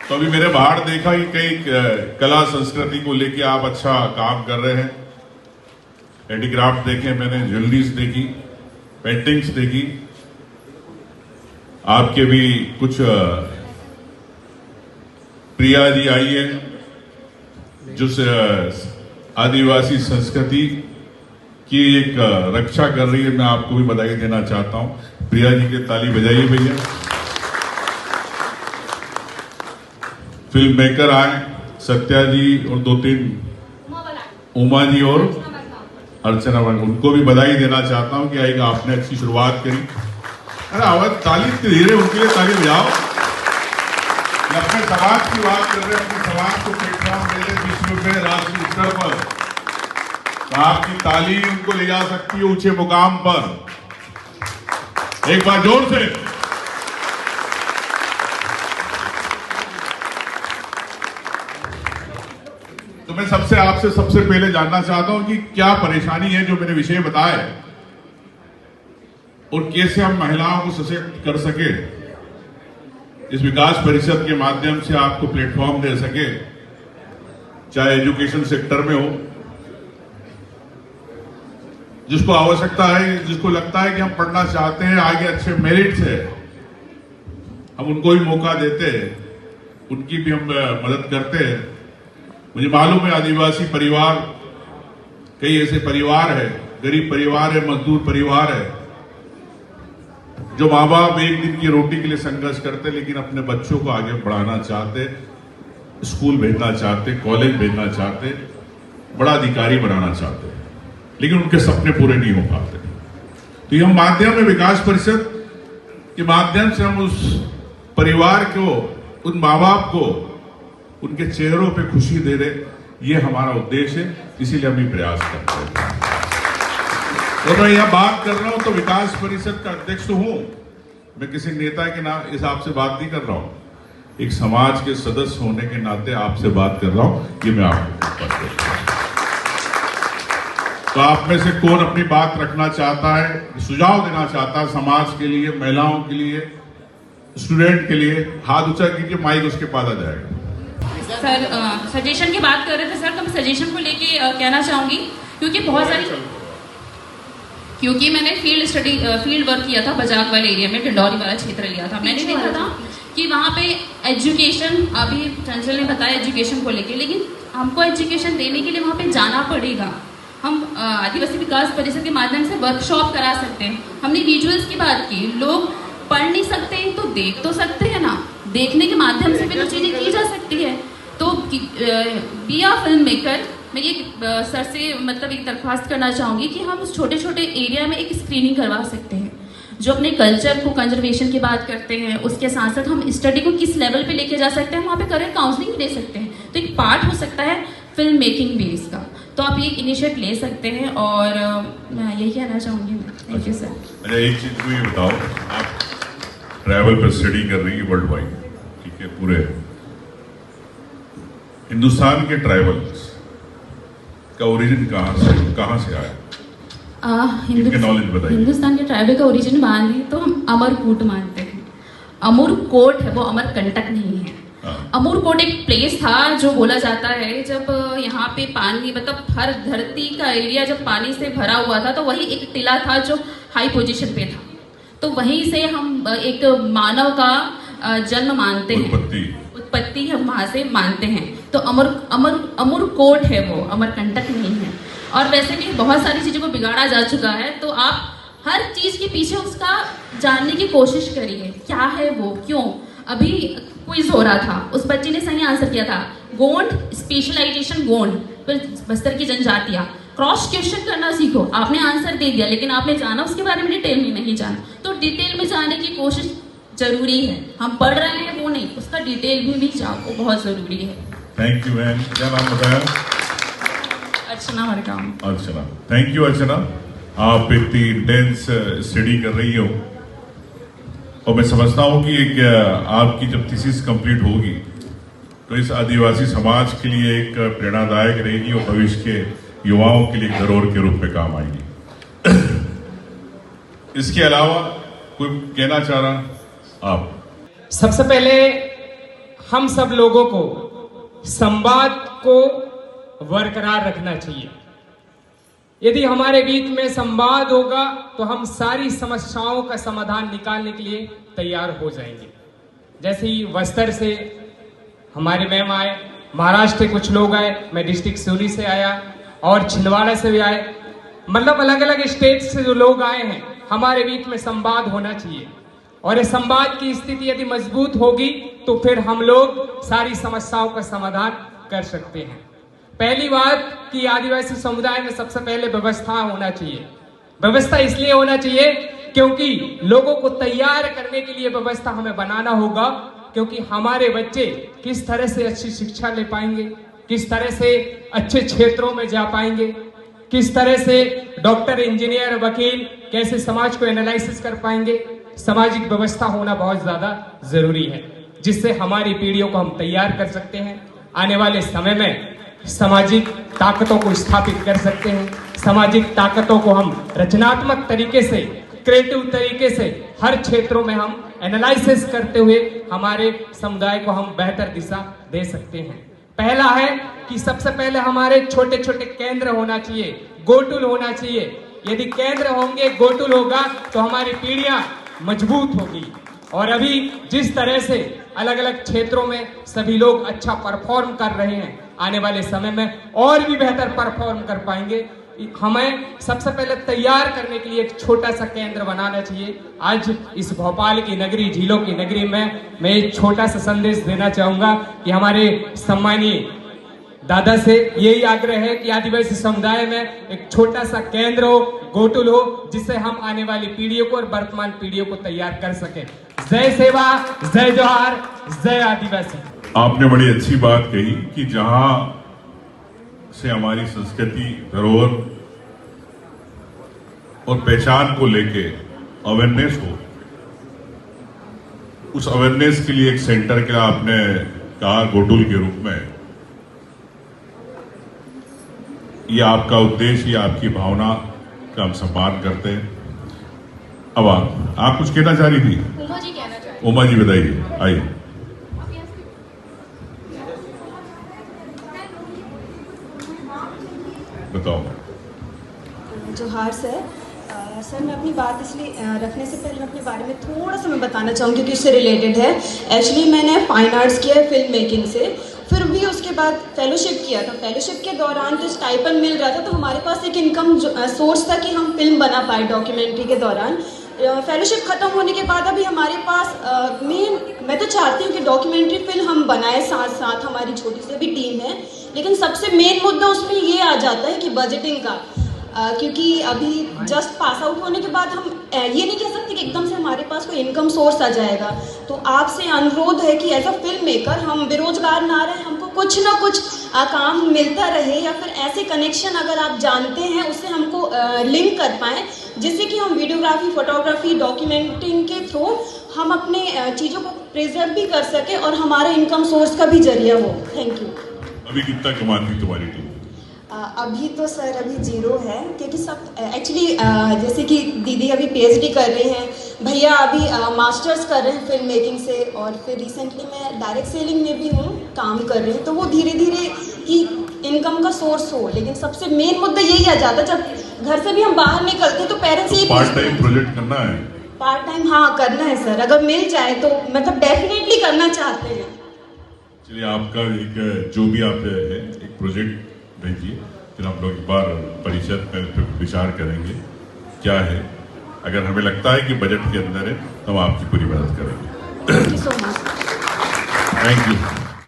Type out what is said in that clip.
तो अभी मेरे बाहर देखा कि कई कला संस्कृति को लेके आप अच्छा काम कर रहे हैं। हैंडीक्राफ्ट देखे मैंने, ज्वेलरीज देखी, पेंटिंग्स देखी, आपके भी कुछ प्रिया जी आई है जो आदिवासी संस्कृति की एक रक्षा कर रही है। मैं आपको भी बधाई देना चाहता हूं। प्रिया जी के ताली बजाइए भैया। फिल्म मेकर आए, सत्या जी और 2-3 उमा जी और अर्चना, उनको भी बधाई देना चाहता हूं कि आएगा आपने अच्छी शुरुआत करी। अरे आवाज ताली धीरे, उनके लिए ताली बजाओ। अपने समाज की बात कर रहे हैं, अपने समाज को प्लेटफॉर्म दे रहे विश्व में, राष्ट्रीय स्तर पर, तो आपकी ताली उनको ले जा सकती है ऊंचे मुकाम पर। एक बार जोर से। तो मैं आपसे सबसे पहले जानना चाहता हूं कि क्या परेशानी है जो मैंने विषय बताए, और कैसे हम महिलाओं को सशक्त कर सके, इस विकास परिषद के माध्यम से आपको प्लेटफॉर्म दे सके, चाहे एजुकेशन सेक्टर में हो। जिसको आवश्यकता है, जिसको लगता है कि हम पढ़ना चाहते हैं, आगे अच्छे मेरिट से, हम उनको भी मौका देते हैं, उनकी भी हम मदद करते हैं। मुझे मालूम है आदिवासी परिवार, कई ऐसे परिवार है, गरीब परिवार है, मजदूर परिवार है, जो माँ बाप एक दिन की रोटी के लिए संघर्ष करते, लेकिन अपने बच्चों को आगे बढ़ाना चाहते, स्कूल भेजना चाहते, कॉलेज भेजना चाहते, बड़ा अधिकारी बनाना चाहते, लेकिन उनके सपने पूरे नहीं हो पाते। तो यह माध्यम है, विकास परिषद के माध्यम से हम उस परिवार को, उन माँ बाप को, उनके चेहरों पे खुशी दे रहे, ये हमारा उद्देश्य है। इसीलिए हम ये प्रयास करते हैं। और मैं यह बात कर रहा हूं तो विकास परिषद का अध्यक्ष हूं, मैं किसी नेता के हिसाब से बात नहीं कर रहा हूं, एक समाज के सदस्य होने के नाते आपसे बात कर रहा हूं। ये मैं आपको तो आप में से कौन अपनी बात रखना चाहता है, सुझाव देना चाहता है समाज के लिए, महिलाओं के लिए, स्टूडेंट के लिए? हाथ ऊंचा कीजिए, माइक उसके पास आ जाएगा। सर सजेशन की बात कर रहे थे सर, तो मैं सजेशन को लेके कहना चाहूंगी, क्योंकि मैंने फील्ड वर्क किया था बजाक वाले एरिया में, डिंडौरी वाला क्षेत्र लिया था। मैंने देखा था कि वहाँ पे एजुकेशन, अभी चंचल ने बताया एजुकेशन को लेके, लेकिन हमको एजुकेशन देने के लिए वहाँ पे जाना पड़ेगा। हम आदिवासी विकास परिषद के माध्यम से वर्कशॉप करा सकते हैं। हमने विजुअल्स की बात की, लोग पढ़ नहीं सकते हैं तो देख तो सकते हैं ना, देखने के माध्यम से भी तो चीजें की जा सकती है। तो बी आ फिल्म मेकर, मैं ये सर से मतलब एक दरख्वास्त करना चाहूँगी कि हम उस छोटे छोटे एरिया में एक स्क्रीनिंग करवा सकते हैं, जो अपने कल्चर को कंजर्वेशन की बात करते हैं, उसके साथ साथ हम स्टडी को किस लेवल पे लेके जा सकते हैं, वहाँ पे करियर काउंसलिंग भी दे सकते हैं। तो एक पार्ट हो सकता है फिल्म मेकिंग बेस का, तो आप ये इनिशिएट ले सकते हैं। और मैं यही कहना चाहूँगी। Thank you sir. अच्छा, एक चीज़ को ये बताओ, आप ट्रैवल पर स्टडी कर रही है वर्ल्ड वाइड, ठीक है, पूरे हिंदुस्तान के ट्राइबल्स का ओरिजिन कहाँ से आया? नॉलेज बताइए। हिंदुस्तान के ट्राइबल का ओरिजिन माने तो हम अमरकोट मानते हैं। अमरकोट है वो, अमरकंटक नहीं है। अमरकोट एक प्लेस था जो बोला जाता है जब यहाँ पे पानी, मतलब हर धरती का एरिया जब पानी से भरा हुआ था, तो वही एक टिला था जो हाई पोजीशन पे था। तो वहीं से हम एक मानव का जन्म मानते हैं, उत्पत्ति हम वहां से मानते हैं। तो अमरकोट है वो, अमरकंटक नहीं है। और वैसे भी बहुत सारी चीजों को बिगाड़ा जा चुका है, तो आप हर चीज के पीछे उसका जानने की कोशिश करिए, क्या है वो, क्यों। अभी क्विज हो रहा था, उस बच्चे ने सही आंसर किया था, गोंड स्पेशलाइजेशन गोंड, बस्तर की जनजातियां। क्रॉस क्वेश्चन करना सीखो। आपने आंसर दे दिया, लेकिन आपने जाना उसके बारे में डिटेल में नहीं जाना, तो डिटेल में जाने की कोशिश जरूरी है। हम पढ़ रहे हैं वो नहीं, उसका डिटेल भी जाओ, वो बहुत जरूरी है। Thank you ma'am. क्या नाम बताया? अर्चना मरकाम। अर्चना, थैंक यू अर्चना। आप इतनी इंटेंस स्टडी कर रही हो, और मैं समझता हूँ कि एक आपकी जब थीसिस कंप्लीट होगी तो इस आदिवासी समाज के लिए एक प्रेरणादायक रहेगी, और भविष्य के युवाओं के लिए धरोहर के रूप में काम आएगी। इसके अलावा कोई कहना चाह रहा आप? सबसे पहले हम सब लोगों को संवाद को बरकरार रखना चाहिए। यदि हमारे बीच में संवाद होगा तो हम सारी समस्याओं का समाधान निकालने के लिए तैयार हो जाएंगे। जैसे ही बस्तर से हमारे मैम आए, महाराष्ट्र के कुछ लोग आए, मैं डिस्ट्रिक्ट सिवनी से आया और छिंदवाड़ा से भी आए, मतलब अलग अलग स्टेट से जो लोग आए हैं, हमारे बीच में संवाद होना चाहिए। और इस संवाद की स्थिति यदि मजबूत होगी तो फिर हम लोग सारी समस्याओं का समाधान कर सकते हैं। पहली बात कि आदिवासी समुदाय में सबसे पहले व्यवस्था होना चाहिए। व्यवस्था इसलिए होना चाहिए क्योंकि लोगों को तैयार करने के लिए व्यवस्था हमें बनाना होगा, क्योंकि हमारे बच्चे किस तरह से अच्छी शिक्षा ले पाएंगे, किस तरह से अच्छे क्षेत्रों में जा पाएंगे, किस तरह से डॉक्टर, इंजीनियर, वकील कैसे समाज को एनालिसिस कर पाएंगे। सामाजिक व्यवस्था होना बहुत ज्यादा जरूरी है, जिससे हमारी पीढ़ियों को हम तैयार कर सकते हैं। आने वाले समय में सामाजिक ताकतों को स्थापित कर सकते हैं। सामाजिक ताकतों को हम रचनात्मक तरीके से, क्रिएटिव तरीके से हर क्षेत्रों में हम एनालिसिस करते हुए हमारे समुदाय को हम बेहतर दिशा दे सकते हैं। पहला है कि सबसे पहले हमारे छोटे छोटे केंद्र होना चाहिए, गोटुल होना चाहिए। यदि केंद्र होंगे, गोटुल होगा तो हमारी पीढ़ियां मजबूत होगी। और अभी जिस तरह से अलग अलग क्षेत्रों में सभी लोग अच्छा परफॉर्म कर रहे हैं, आने वाले समय में और भी बेहतर परफॉर्म कर पाएंगे। हमें सबसे पहले तैयार करने के लिए एक छोटा सा केंद्र बनाना चाहिए। आज इस भोपाल की नगरी, झीलों की नगरी में मैं एक छोटा सा संदेश देना चाहूंगा कि हमारे सम्मानीय दादा से यही आग्रह है कि आदिवासी समुदाय में एक छोटा सा केंद्र हो, गोटुल हो, जिससे हम आने वाली पीढ़ियों को और वर्तमान पीढ़ियों को तैयार कर सकें। जय सेवा, जय जोहार, जय आदिवासी। आपने बड़ी अच्छी बात कही कि जहां से हमारी संस्कृति, धरोहर और पहचान को लेके अवेयरनेस हो, उस अवेयरनेस के लिए एक सेंटर के लिए आपने कहा गोटुल के रूप में। ये आपका उद्देश्य, ये आपकी भावना का हम सम्मान करते हैं। अब आप कुछ कहना चाह रही थी? उमा जी कहना चाह रही। उमा जी बताइए, आइए। बताओ। जोहार सर। सर मैं अपनी बात इसलिए रखने से पहले मैं अपने बारे में थोड़ा सा मैं बताना चाहूँगी क्योंकि इससे रिलेटेड है। एक्चुअली मैंने फाइन आर्ट्स किया है फिल्म मेकिंग से, फिर भी उसके बाद फेलोशिप किया था। फेलोशिप के दौरान तो स्टाइपेंड मिल रहा था, तो हमारे पास एक इनकम सोर्स था कि हम फिल्म बना पाए डॉक्यूमेंट्री के दौरान। फेलोशिप ख़त्म होने के बाद अभी हमारे पास मैं तो चाहती हूँ कि डॉक्यूमेंट्री फिल्म हम बनाए, साथ साथ हमारी छोटी सी भी टीम है, लेकिन सबसे मेन मुद्दा उसमें ये आ जाता है कि बजटिंग का। क्योंकि अभी जस्ट पास आउट होने के बाद हम ये नहीं कह सकते कि एकदम से हमारे पास कोई इनकम सोर्स आ जाएगा। तो आपसे अनुरोध है कि एज अ फिल्म मेकर हम बेरोजगार ना रहे, हमको कुछ ना कुछ काम मिलता रहे, या फिर ऐसे कनेक्शन अगर आप जानते हैं उससे हमको लिंक कर पाएँ, जिससे कि हम वीडियोग्राफी, फोटोग्राफी, डॉक्यूमेंटिंग के थ्रू हम अपने चीज़ों को प्रिजर्व भी कर सके और हमारे इनकम सोर्स का भी जरिया हो। Thank you. अभी कितना कमाती तुम्हारी टीम? अभी तो सर अभी 0 है, क्योंकि सब एक्चुअली जैसे कि दीदी अभी PhD कर रही हैं, भैया अभी मास्टर्स कर रहे हैं फिल्म मेकिंग से, और फिर रिसेंटली मैं डायरेक्ट सेलिंग में भी हूँ, काम कर रही हूँ। तो वो धीरे धीरे कि इनकम का सोर्स हो, लेकिन सबसे मेन मुद्दा यही आ जाता है जब घर से भी हम बाहर निकलते तो पेरेंट्स यही पार्ट टाइम प्रोजेक्ट करना है। पार्ट टाइम हाँ करना है सर, अगर मिल जाए तो मतलब डेफिनेटली करना चाहते हैं। चलिए, आपका एक जो भी आप है एक प्रोजेक्ट भेजिए, फिर हम लोग एक बार परिषद में विचार करेंगे क्या है। अगर हमें लगता है कि बजट के अंदर है तो हम आपकी पूरी मदद करेंगे। Thank you so much. Thank you.